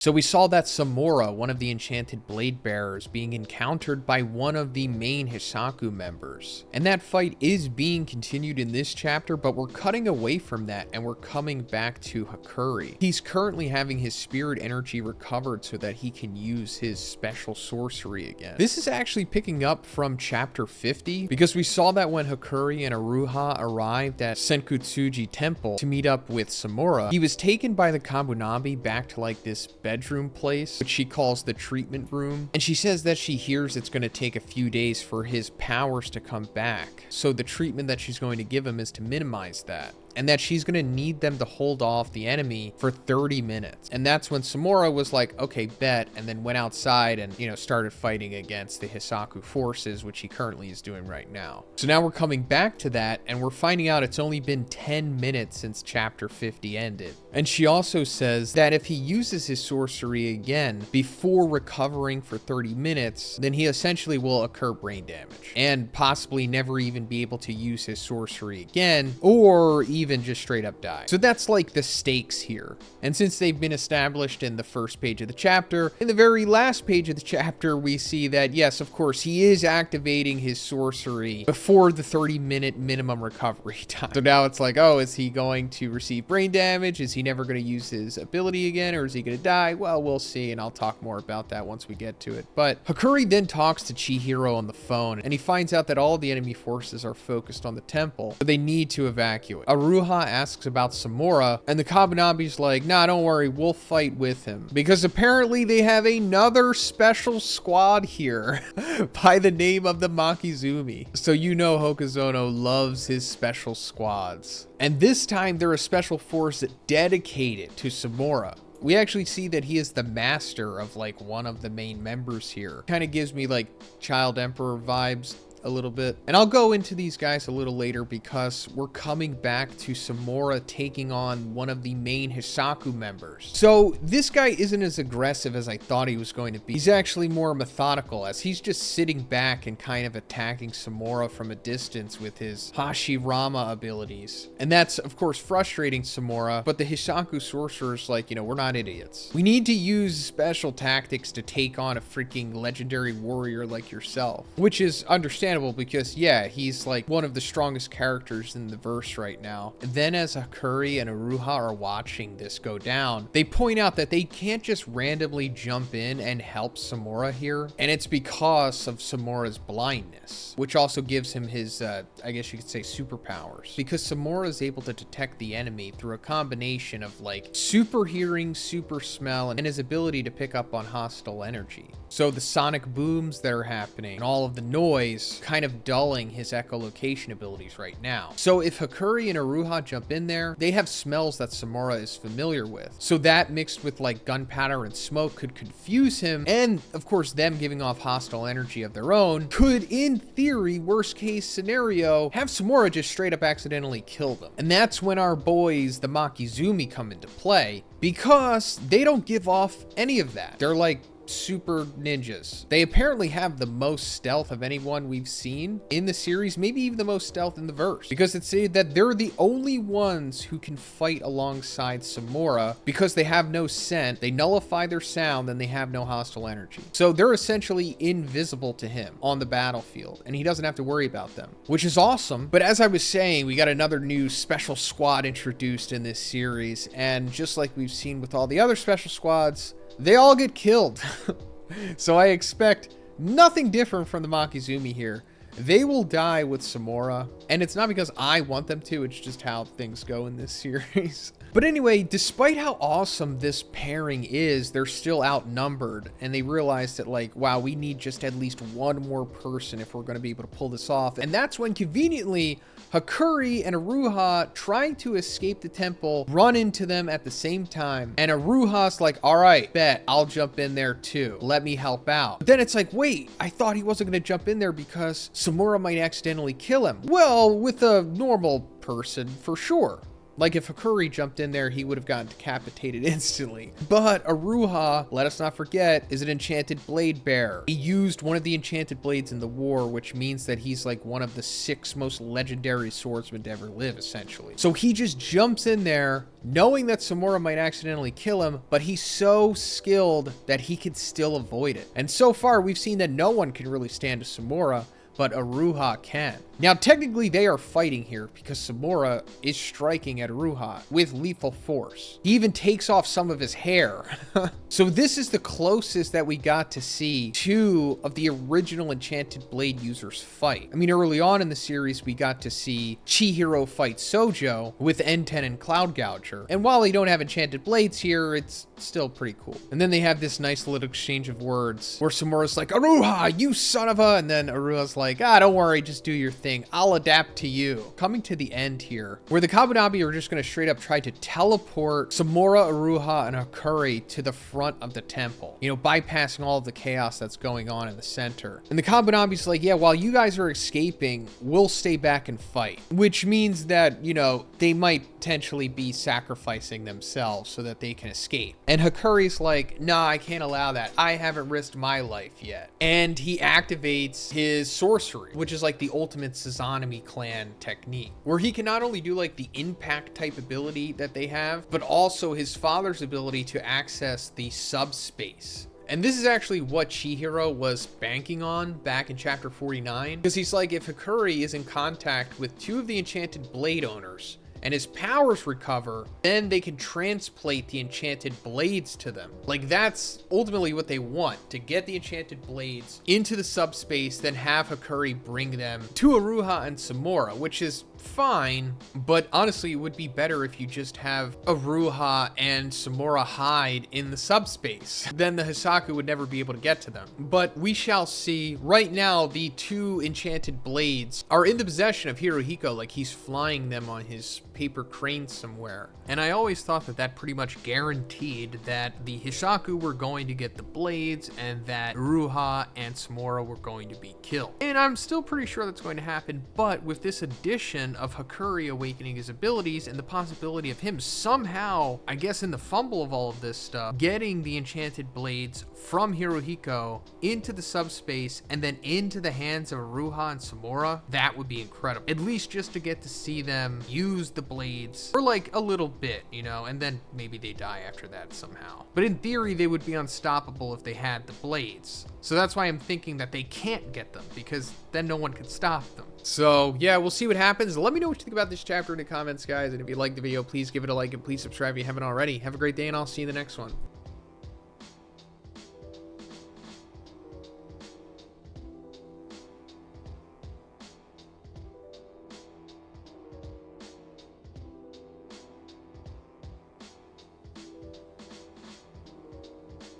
So we saw that Samura, one of the enchanted blade bearers, being encountered by one of the main Hisaku members. And that fight is being continued in this chapter, but we're cutting away from that and we're coming back to Hakuri. He's currently having his spirit energy recovered so that he can use his special sorcery again. This is actually picking up from chapter 50 because we saw that when Hakuri and Aruha arrived at Senkutsuji Temple to meet up with Samura, he was taken by the Kabunabi back to like this bedroom place, which she calls the treatment room. And she says that she hears it's going to take a few days for his powers to come back. So the treatment that she's going to give him is to minimize that. And that she's going to need them to hold off the enemy for 30 minutes. And that's when Samura was like, okay, bet, and then went outside and, started fighting against the Hisaku forces, which he currently is doing right now. So now we're coming back to that, and we're finding out it's only been 10 minutes since chapter 50 ended. And she also says that if he uses his sorcery again before recovering for 30 minutes, then he essentially will incur brain damage and possibly never even be able to use his sorcery again, or even just straight up die. So that's like the stakes here. And since they've been established in the first page of the chapter, in the very last page of the chapter, we see that, yes, of course, he is activating his sorcery before the 30-minute minimum recovery time. So now it's like, oh, is he going to receive brain damage? Is he never going to use his ability again? Or is he going to die? Well, we'll see, and I'll talk more about that once we get to it. But Hakuri then talks to Chihiro on the phone, and he finds out that all the enemy forces are focused on the temple, but they need to evacuate. Aruha asks about Samura, and the Kabunabi's like, nah, don't worry, we'll fight with him. Because apparently they have another special squad here by the name of the Makizumi. So Hokazono loves his special squads. And this time they're a special force dedicated to Samura. We actually see that he is the master of like one of the main members here. Kind of gives me like Child Emperor vibes a little bit. And I'll go into these guys a little later because we're coming back to Samura taking on one of the main Hisaku members. So this guy isn't as aggressive as I thought he was going to be. He's actually more methodical, as he's just sitting back and kind of attacking Samura from a distance with his Hashirama abilities. And that's of course frustrating Samura, but the Hisaku sorcerer's like, we're not idiots. We need to use special tactics to take on a freaking legendary warrior like yourself, which is understandable because, yeah, he's like one of the strongest characters in the verse right now. And then as Hakuri and Aruha are watching this go down, they point out that they can't just randomly jump in and help Samura here. And it's because of Samura's blindness, which also gives him his, I guess you could say, superpowers. Because Samura is able to detect the enemy through a combination of like super hearing, super smell, and his ability to pick up on hostile energy. So the sonic booms that are happening and all of the noise kind of dulling his echolocation abilities right now. So if Hakuri and Aruha jump in there, they have smells that Samura is familiar with. So that mixed with like gunpowder and smoke could confuse him, and of course them giving off hostile energy of their own could, in theory, worst case scenario, have Samura just straight up accidentally kill them. And that's when our boys, the Makizumi, come into play, because they don't give off any of that. They're like super ninjas. They apparently have the most stealth of anyone we've seen in the series, maybe even the most stealth in the verse, because it's said that they're the only ones who can fight alongside Samura because they have no scent, they nullify their sound, and they have no hostile energy. So they're essentially invisible to him on the battlefield, and he doesn't have to worry about them, which is awesome. But as I was saying, we got another new special squad introduced in this series, and just like we've seen with all the other special squads, they all get killed. So I expect nothing different from the Makizumi here. They will die with Samura, and it's not because I want them to, it's just how things go in this series. But anyway, despite how awesome this pairing is, they're still outnumbered, and they realize that like, wow, we need just at least one more person if we're going to be able to pull this off. And that's when conveniently Hakuri and Aruha, trying to escape the temple, run into them at the same time. And Aruha's like, all right, bet, I'll jump in there too. Let me help out. But then it's like, wait, I thought he wasn't going to jump in there because Samura might accidentally kill him. Well, with a normal person, for sure. Like if Hakuri jumped in there, he would have gotten decapitated instantly. But Aruha, let us not forget, is an enchanted blade bearer. He used one of the enchanted blades in the war, which means that he's like one of the 6 most legendary swordsmen to ever live, essentially. So he just jumps in there, knowing that Samura might accidentally kill him, but he's so skilled that he can still avoid it. And so far, we've seen that no one can really stand to Samura, but Aruha can. Now, technically, they are fighting here because Samura is striking at Aruha with lethal force. He even takes off some of his hair. So this is the closest that we got to see 2 of the original Enchanted Blade users fight. I mean, early on in the series, we got to see Chihiro fight Sojo with N10 and Cloud Gouger. And while they don't have Enchanted Blades here, it's still pretty cool. And then they have this nice little exchange of words where Samura's like, Aruha, you son of a, and then Aruha's like, don't worry, just do your thing. I'll adapt to you. Coming to the end here, where the Kabunabi are just going to straight up try to teleport Samura, Aruha, and Hakuri to the front of the temple, you know, bypassing all of the chaos that's going on in the center. And the Kabunabi's like, yeah, while you guys are escaping, we'll stay back and fight, which means that, you know, they might potentially be sacrificing themselves so that they can escape. And Hakuri's like, nah, I can't allow that. I haven't risked my life yet. And he activates his sorcery, which is like the ultimate Sazanami clan technique, where he can not only do like the impact type ability that they have, but also his father's ability to access the subspace. And this is actually what Chihiro was banking on back in chapter 49, because he's like, if Hakuri is in contact with 2 of the Enchanted Blade owners, and his powers recover, then they can translate the enchanted blades to them. Like, that's ultimately what they want, to get the enchanted blades into the subspace, then have Hakuri bring them to Aruha and Samura, which is fine, but honestly, it would be better if you just have Aruha and Samura hide in the subspace. Then the Hisaku would never be able to get to them. But we shall see. Right now, the 2 enchanted blades are in the possession of Hirohiko, like he's flying them on his paper crane somewhere. And I always thought that that pretty much guaranteed that the Hisaku were going to get the blades and that Aruha and Samura were going to be killed. And I'm still pretty sure that's going to happen, but with this addition of Hakuri awakening his abilities and the possibility of him somehow, I guess in the fumble of all of this stuff, getting the enchanted blades from Hirohiko into the subspace and then into the hands of Aruha and Samura, that would be incredible. At least just to get to see them use the blades for like a little bit, you know, and then maybe they die after that somehow. But in theory, they would be unstoppable if they had the blades. So that's why I'm thinking that they can't get them, because then no one can stop them. So yeah, we'll see what happens. Let me know what you think about this chapter in the comments, guys. And if you liked the video, please give it a like and please subscribe if you haven't already. Have a great day, and I'll see you in the next one.